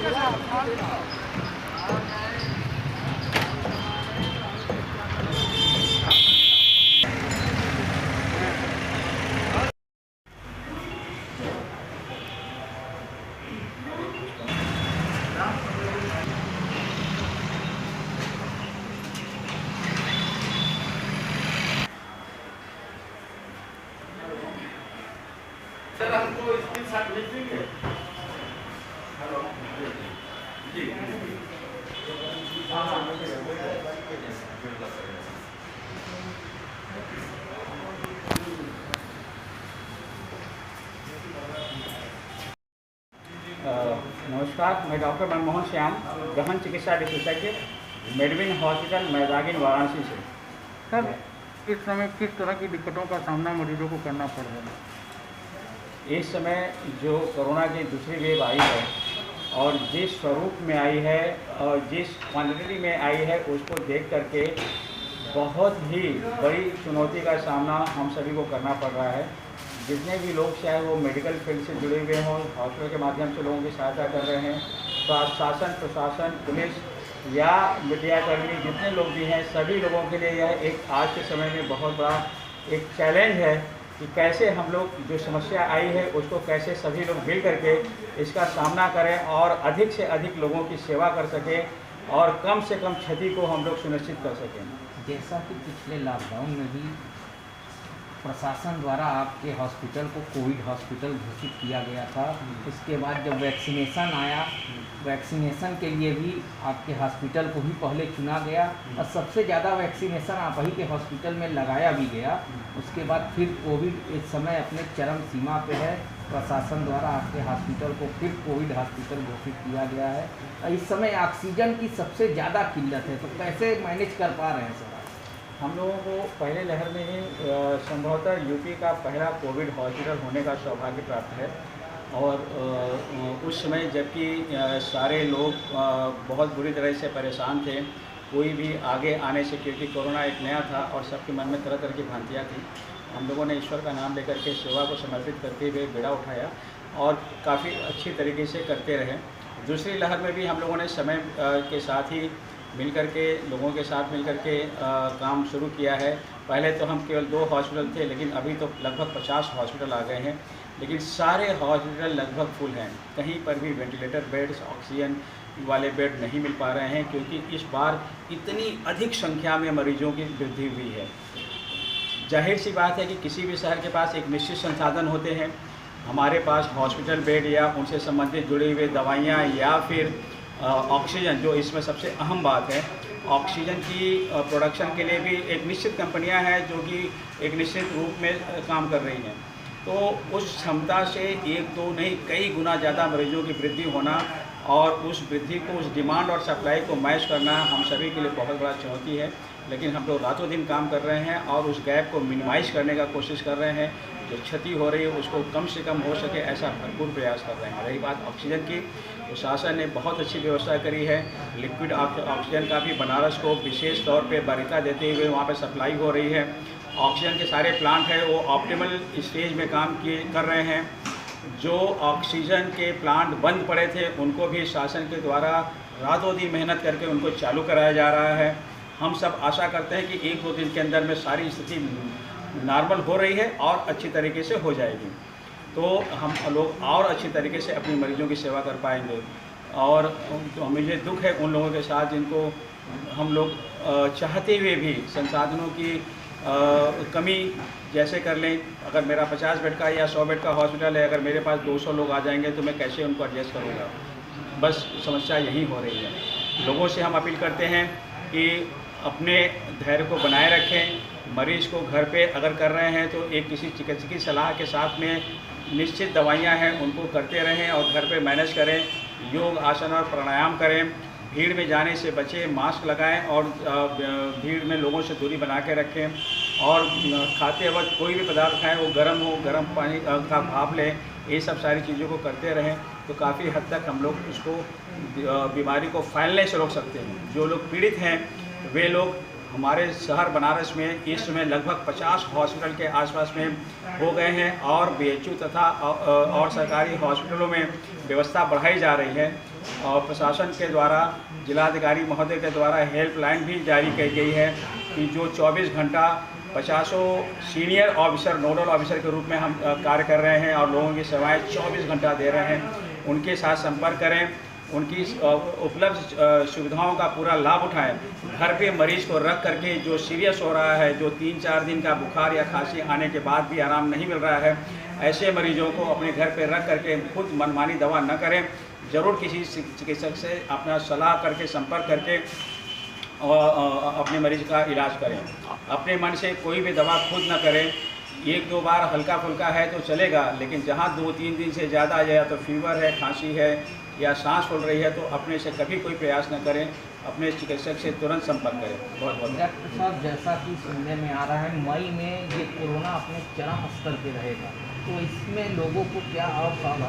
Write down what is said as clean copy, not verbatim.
Sir हमको इसके साथ लिख देंगे। हेलो जी हाँ नमस्कार, मैं डॉक्टर मनमोहन श्याम, गहन चिकित्सा विशेषज्ञ, मेडविन हॉस्पिटल मैदागिन वाराणसी से। सर, इस समय किस तरह की दिक्कतों का सामना मरीजों को करना पड़ रहा है? इस समय जो कोरोना की दूसरी वेव आई है और जिस स्वरूप में आई है और जिस क्वांटिटी में आई है, उसको देख करके बहुत ही बड़ी चुनौती का सामना हम सभी को करना पड़ रहा है। जितने भी लोग चाहे वो मेडिकल फील्ड से जुड़े हुए हों, हॉस्पिटल के माध्यम से लोगों की सहायता कर रहे हैं, शासन प्रशासन पुलिस या मीडियाकर्मी जितने लोग भी हैं, सभी लोगों के लिए यह एक आज के समय में बहुत बड़ा एक चैलेंज है कि कैसे हम लोग जो समस्या आई है उसको कैसे सभी लोग मिल करके इसका सामना करें और अधिक से अधिक लोगों की सेवा कर सकें और कम से कम क्षति को हम लोग सुनिश्चित कर सकें। जैसा कि पिछले लॉकडाउन में भी प्रशासन द्वारा आपके हॉस्पिटल को कोविड हॉस्पिटल घोषित किया गया था, इसके बाद जब वैक्सीनेशन आया, वैक्सीनेशन के लिए भी आपके हॉस्पिटल को ही पहले चुना गया और सबसे ज़्यादा वैक्सीनेशन आप ही के हॉस्पिटल में लगाया भी गया। उसके बाद फिर कोविड इस समय अपने चरम सीमा पे है, प्रशासन द्वारा आपके हॉस्पिटल को फिर कोविड हॉस्पिटल घोषित किया गया है और इस समय ऑक्सीजन की सबसे ज़्यादा किल्लत है, तो कैसे मैनेज कर पा रहे हैं सर? हम लोगों को पहले लहर में ही संभवतः यूपी का पहला कोविड हॉस्पिटल होने का सौभाग्य प्राप्त है और उस समय जबकि सारे लोग बहुत बुरी तरह से परेशान थे, कोई भी आगे आने से, क्योंकि कोरोना एक नया था और सबके मन में तरह तरह की भ्रांतियाँ थी। हम लोगों ने ईश्वर का नाम लेकर के सेवा को समर्पित करते हुए बेड़ा उठाया और काफ़ी अच्छी तरीके से करते रहे। दूसरी लहर में भी हम लोगों ने समय के साथ ही मिलकर के लोगों के साथ मिलकर के काम शुरू किया है। पहले तो हम केवल 2 हॉस्पिटल थे, लेकिन अभी तो लगभग 50 हॉस्पिटल आ गए हैं, लेकिन सारे हॉस्पिटल लगभग फुल हैं। कहीं पर भी वेंटिलेटर बेड्स, ऑक्सीजन वाले बेड नहीं मिल पा रहे हैं, क्योंकि इस बार इतनी अधिक संख्या में मरीजों की वृद्धि हुई है। जाहिर सी बात है कि किसी भी शहर के पास एक निश्चित संसाधन होते हैं। हमारे पास हॉस्पिटल बेड या उनसे संबंधित जुड़े हुए दवाइयाँ या फिर ऑक्सीजन, जो इसमें सबसे अहम बात है, ऑक्सीजन की प्रोडक्शन के लिए भी एक निश्चित कंपनियां हैं जो कि एक निश्चित रूप में काम कर रही हैं। तो उस क्षमता से 1-2 नहीं कई गुना ज़्यादा मरीजों की वृद्धि होना और उस वृद्धि को, उस डिमांड और सप्लाई को मैच करना हम सभी के लिए बहुत बड़ा चुनौती है। लेकिन हम लोग रातों दिन काम कर रहे हैं और उस गैप को मिनिमाइज़ करने का कोशिश कर रहे हैं। जो क्षति हो रही है उसको कम से कम हो सके ऐसा भरपूर प्रयास कर रहे हैं। रही बात ऑक्सीजन की, तो शासन ने बहुत अच्छी व्यवस्था करी है। लिक्विड ऑक्सीजन का भी बनारस को विशेष तौर पे बारीका देते हुए वहाँ पे सप्लाई हो रही है। ऑक्सीजन के सारे प्लांट हैं वो ऑप्टिमल स्टेज में काम कर रहे हैं। जो ऑक्सीजन के प्लांट बंद पड़े थे उनको भी शासन के द्वारा रातों दिन मेहनत करके उनको चालू कराया जा रहा है। हम सब आशा करते हैं कि 1-2 दिन के अंदर में सारी स्थिति नॉर्मल हो रही है और अच्छी तरीके से हो जाएगी, तो हम लोग और अच्छी तरीके से अपने मरीजों की सेवा कर पाएंगे। और तो मुझे दुख है उन लोगों के साथ जिनको हम लोग चाहते हुए भी संसाधनों की कमी जैसे कर लें। अगर मेरा 50 बेड का या 100 बेड का हॉस्पिटल है, अगर मेरे पास 200 लोग आ जाएंगे तो मैं कैसे उनको एडजस्ट करूँगा। बस समस्या यही हो रही है। लोगों से हम अपील करते हैं कि अपने धैर्य को बनाए रखें। मरीज़ को घर पे अगर कर रहे हैं तो एक किसी चिकित्सक की सलाह के साथ में निश्चित दवाइयाँ हैं उनको करते रहें और घर पे मैनेज करें। योग, आसन और प्राणायाम करें। भीड़ में जाने से बचें, मास्क लगाएं और भीड़ में लोगों से दूरी बना के रखें। और खाते वक्त कोई भी पदार्थ खाएं वो गर्म हो, गर्म पानी का भाप लें। ये सब सारी चीज़ों को करते रहें तो काफ़ी हद तक हम लोग इसको बीमारी को फैलने से रोक सकते हैं। जो लोग पीड़ित हैं वे लोग हमारे शहर बनारस में इस समय लगभग 50 हॉस्पिटल के आसपास में हो गए हैं और BHU तथा और सरकारी हॉस्पिटलों में व्यवस्था बढ़ाई जा रही है। और प्रशासन के द्वारा जिलाधिकारी महोदय के द्वारा हेल्पलाइन भी जारी की गई है कि जो 24 घंटा 50 सीनियर ऑफिसर नोडल ऑफिसर के रूप में हम कार्य कर रहे हैं और लोगों की सेवाएं 24 घंटा दे रहे हैं। उनके साथ संपर्क करें, उनकी उपलब्ध सुविधाओं का पूरा लाभ उठाएं। घर पे मरीज को रख करके जो सीरियस हो रहा है, जो 3-4 दिन का बुखार या खांसी आने के बाद भी आराम नहीं मिल रहा है, ऐसे मरीजों को अपने घर पे रख करके खुद मनमानी दवा न करें। ज़रूर किसी चिकित्सक से अपना सलाह करके संपर्क करके और अपने मरीज का इलाज करें। अपने मन से कोई भी दवा खुद न करें। 1-2 बार हल्का फुल्का है तो चलेगा, लेकिन जहाँ 2-3 दिन से ज़्यादा आ जाए, तो फीवर है, खांसी है या सांस फूल रही है, तो अपने से कभी कोई प्रयास न करें। अपने चिकित्सक से तुरंत संपर्क करें। बहुत बहुत डॉक्टर साहब, जैसा कि सुनने में आ रहा है मई में ये कोरोना अपने चरम स्तर पे रहेगा, तो इसमें लोगों को क्या और सावधानी